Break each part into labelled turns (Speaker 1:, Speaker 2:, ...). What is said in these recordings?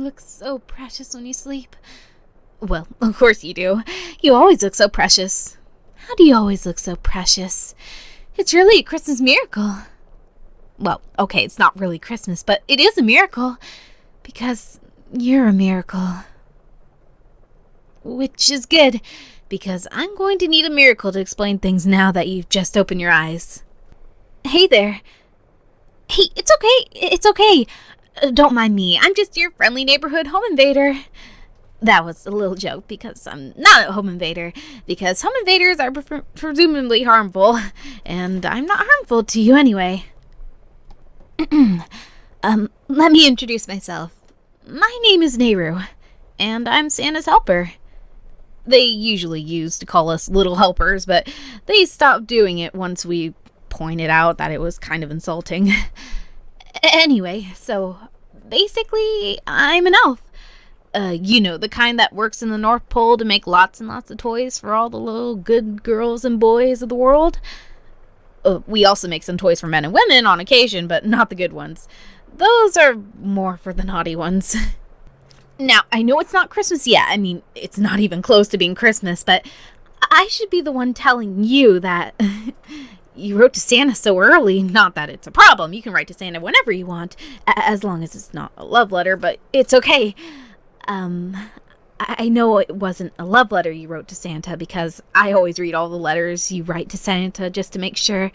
Speaker 1: look so precious when you sleep. Well, of course you do. You always look so precious. How do you always look so precious? It's really a Christmas miracle. Well, okay, it's not really Christmas, but it is a miracle. Because you're a miracle. Which is good, because I'm going to need a miracle to explain things now that you've just opened your eyes. Hey there. Hey, it's okay. Don't mind me. I'm just your friendly neighborhood home invader. That was a little joke because I'm not a home invader. Because home invaders are presumably harmful. And I'm not harmful to you anyway. Let me introduce myself. My name is Nehru. And I'm Santa's helper. They usually used to call us little helpers, but they stopped doing it once we pointed out that it was kind of insulting. Anyway, so basically, I'm an elf. The kind that works in the North Pole to make lots and lots of toys for all the little good girls and boys of the world. We also make some toys for men and women on occasion, but not the good ones. Those are more for the naughty ones. Now, I know it's not Christmas yet. I mean, it's not even close to being Christmas, but I should be the one telling you that you wrote to Santa so early. Not that it's a problem. You can write to Santa whenever you want, as long as it's not a love letter, but it's okay. I know it wasn't a love letter you wrote to Santa because I always read all the letters you write to Santa just to make sure,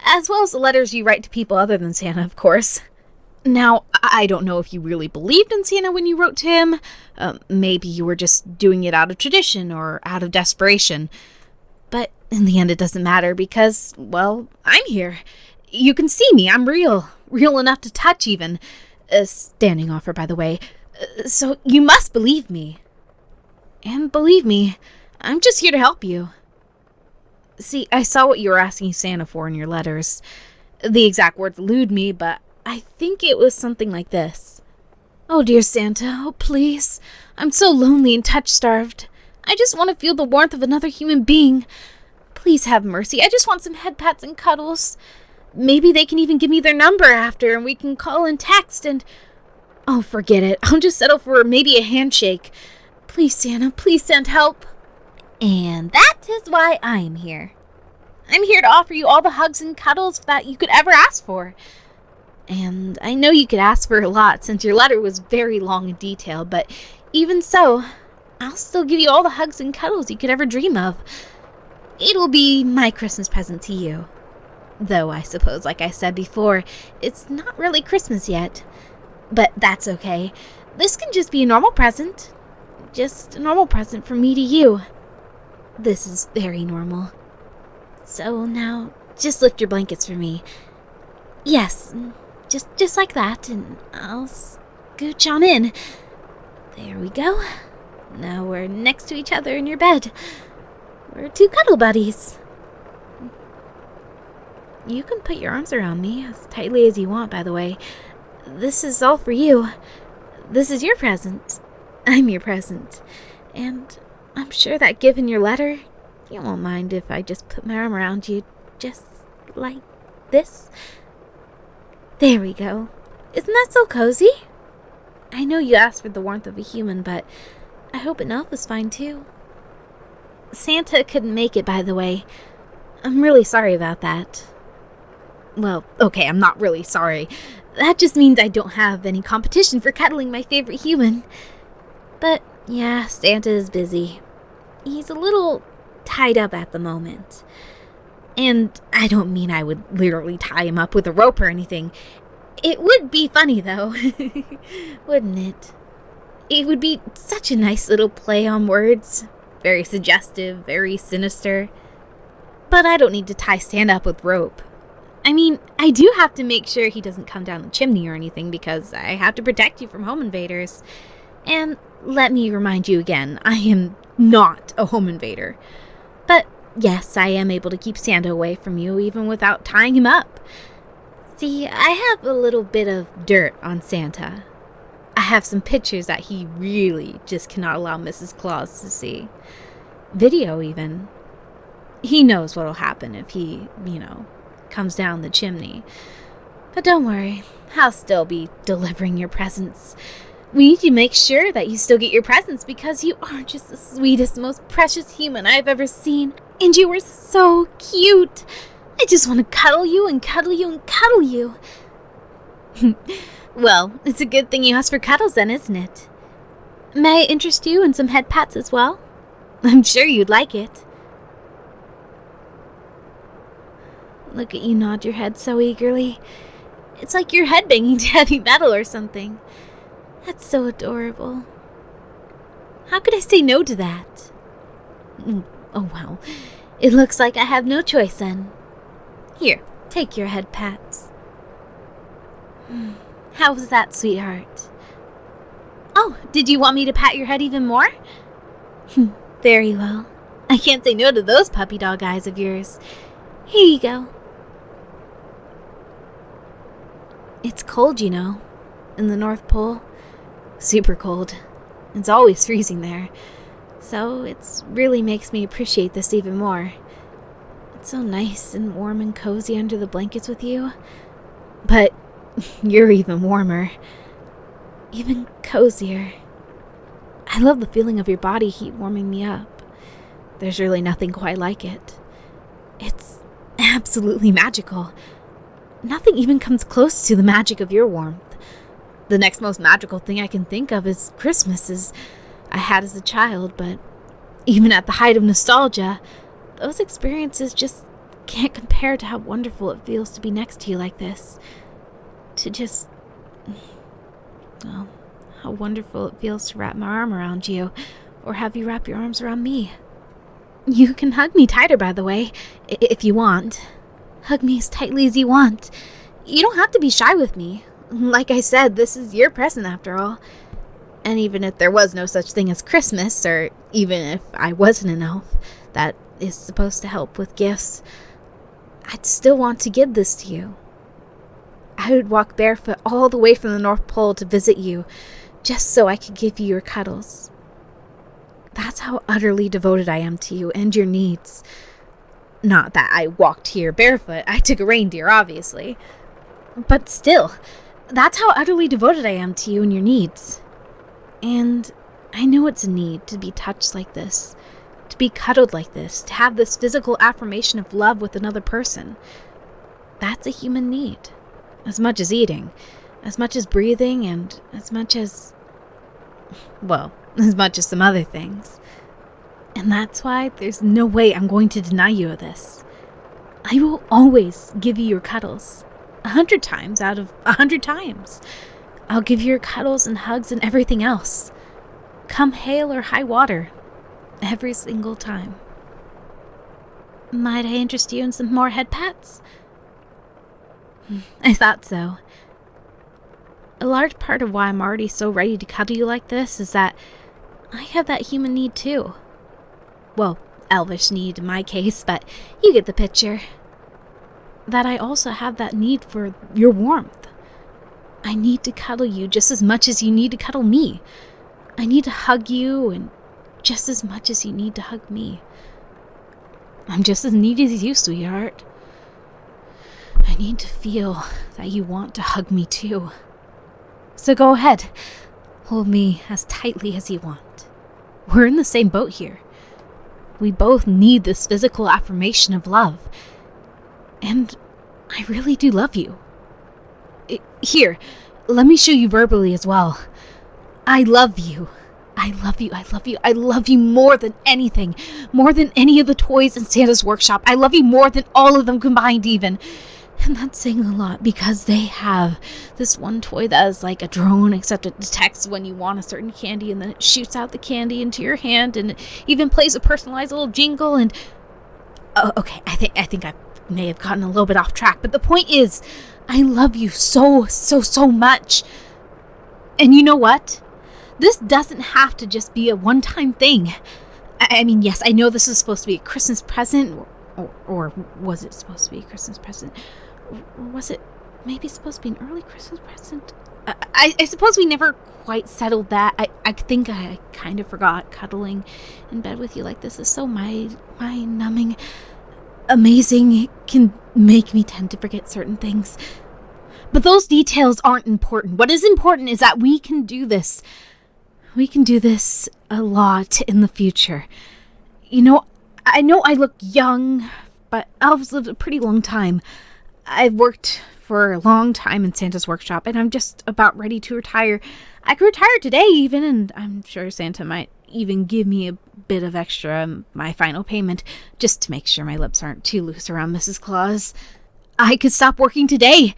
Speaker 1: as well as the letters you write to people other than Santa, of course. Now, I don't know if you really believed in Santa when you wrote to him. Maybe you were just doing it out of tradition or out of desperation. But in the end, it doesn't matter because, well, I'm here. You can see me. I'm real. Real enough to touch even. Standing offer, by the way. So you must believe me. And believe me, I'm just here to help you. See, I saw what you were asking Santa for in your letters. The exact words elude me, but I think it was something like this. Oh, dear Santa, oh, please. I'm so lonely and touch-starved. I just want to feel the warmth of another human being. Please have mercy. I just want some head pats and cuddles. Maybe they can even give me their number after, and we can call and text, and... Oh, forget it. I'll just settle for maybe a handshake. Please, Santa, please send help. And that is why I'm here. I'm here to offer you all the hugs and cuddles that you could ever ask for. And I know you could ask for a lot since your letter was very long and detailed, but even so, I'll still give you all the hugs and cuddles you could ever dream of. It'll be my Christmas present to you. Though I suppose, like I said before, it's not really Christmas yet. But that's okay. This can just be a normal present. Just a normal present from me to you. This is very normal. So now, just lift your blankets for me. Yes, just like that, and I'll scooch on in. There we go. Now we're next to each other in your bed. We're two cuddle buddies. You can put your arms around me as tightly as you want, by the way. This is all for you. This is your present. I'm your present. And I'm sure that given your letter, you won't mind if I just put my arm around you just like this. There we go. Isn't that so cozy? I know you asked for the warmth of a human, but I hope an elf is fine too. Santa couldn't make it, by the way. I'm really sorry about that. Well, okay, I'm not really sorry. That just means I don't have any competition for cuddling my favorite human. But, yeah, Santa is busy. He's a little tied up at the moment. And I don't mean I would literally tie him up with a rope or anything. It would be funny, though. Wouldn't it? It would be such a nice little play on words. Very suggestive, very sinister. But I don't need to tie Santa up with rope. I mean, I do have to make sure he doesn't come down the chimney or anything because I have to protect you from home invaders. And let me remind you again, I am not a home invader. But yes, I am able to keep Santa away from you even without tying him up. See, I have a little bit of dirt on Santa. I have some pictures that he really just cannot allow Mrs. Claus to see. Video even. He knows what'll happen if he, comes down the chimney. But don't worry, I'll still be delivering your presents. We need to make sure that you still get your presents because you are just the sweetest, most precious human I've ever seen. And you are so cute. I just want to cuddle you and cuddle you and cuddle you. Well, it's a good thing you asked for Cuddles then, isn't it? May I interest you in some head pats as well? I'm sure you'd like it. Look at you nod your head so eagerly. It's like you're headbanging to heavy metal or something. That's so adorable. How could I say no to that? Oh, well. It looks like I have no choice then. Here, take your head pats. How was that, sweetheart? Oh, did you want me to pat your head even more? Very well. I can't say no to those puppy dog eyes of yours. Here you go. It's cold, you know, in the North Pole. Super cold. It's always freezing there. So it really makes me appreciate this even more. It's so nice and warm and cozy under the blankets with you. But you're even warmer. Even cozier. I love the feeling of your body heat warming me up. There's really nothing quite like it. It's absolutely magical. Nothing even comes close to the magic of your warmth. The next most magical thing I can think of is Christmases I had as a child, but even at the height of nostalgia, those experiences just can't compare to how wonderful it feels to be next to you like this. To just... well, how wonderful it feels to wrap my arm around you, or have you wrap your arms around me. You can hug me tighter, by the way, if you want. Hug me as tightly as you want. You don't have to be shy with me. Like I said, this is your present after all. And even if there was no such thing as Christmas, or even if I wasn't an elf that is supposed to help with gifts, I'd still want to give this to you. I would walk barefoot all the way from the North Pole to visit you, just so I could give you your cuddles. That's how utterly devoted I am to you and your needs. Not that I walked here barefoot. I took a reindeer, obviously. But still, that's how utterly devoted I am to you and your needs. And I know it's a need to be touched like this, to be cuddled like this, to have this physical affirmation of love with another person. That's a human need. As much as eating, as much as breathing, and as much as... well, as much as some other things. And that's why there's no way I'm going to deny you of this. I will always give you your cuddles. 100 times out of 100 times. I'll give you your cuddles and hugs and everything else. Come hail or high water. Every single time. Might I interest you in some more head pats? I thought so. A large part of why I'm already so ready to cuddle you like this is that I have that human need too. Well, elvish need in my case, but you get the picture. That I also have that need for your warmth. I need to cuddle you just as much as you need to cuddle me. I need to hug you and just as much as you need to hug me. I'm just as needy as you, sweetheart. I need to feel that you want to hug me too. So go ahead, hold me as tightly as you want. We're in the same boat here. We both need this physical affirmation of love. And I really do love you. Here, let me show you verbally as well. I love you. I love you. I love you. I love you more than anything. More than any of the toys in Santa's workshop. I love you more than all of them combined even. And that's saying a lot because they have this one toy that is like a drone, except it detects when you want a certain candy and then it shoots out the candy into your hand and it even plays a personalized little jingle and... oh, okay, I think I may have gotten a little bit off track, but the point is, I love you so much. And you know what? This doesn't have to just be a one-time thing. I mean, yes, I know this is supposed to be a Christmas present, or was it supposed to be a Christmas present? Or was it maybe supposed to be an early Christmas present? I suppose we never quite settled that. I think I kind of forgot cuddling in bed with you like this is so mind-numbing, amazing. It can make me tend to forget certain things. But those details aren't important. What is important is that we can do this. We can do this a lot in the future. I know I look young, but elves live a pretty long time. I've worked for a long time in Santa's workshop, and I'm just about ready to retire. I could retire today even, and I'm sure Santa might even give me a bit of extra, my final payment, just to make sure my lips aren't too loose around Mrs. Claus. I could stop working today.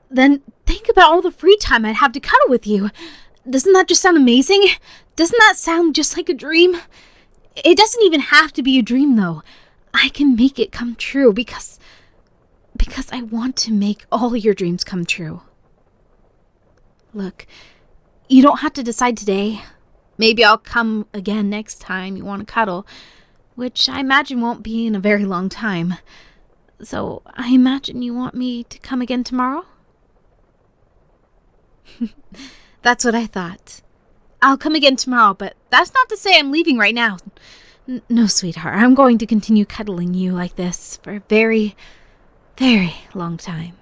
Speaker 1: Then think about all the free time I'd have to cuddle with you. Doesn't that just sound amazing? Doesn't that sound just like a dream? It doesn't even have to be a dream, though. I can make it come true because I want to make all your dreams come true. Look, you don't have to decide today. Maybe I'll come again next time you want to cuddle, which I imagine won't be in a very long time. So I imagine you want me to come again tomorrow? That's what I thought. I'll come again tomorrow, but that's not to say I'm leaving right now. No, sweetheart, I'm going to continue cuddling you like this for a very, very long time.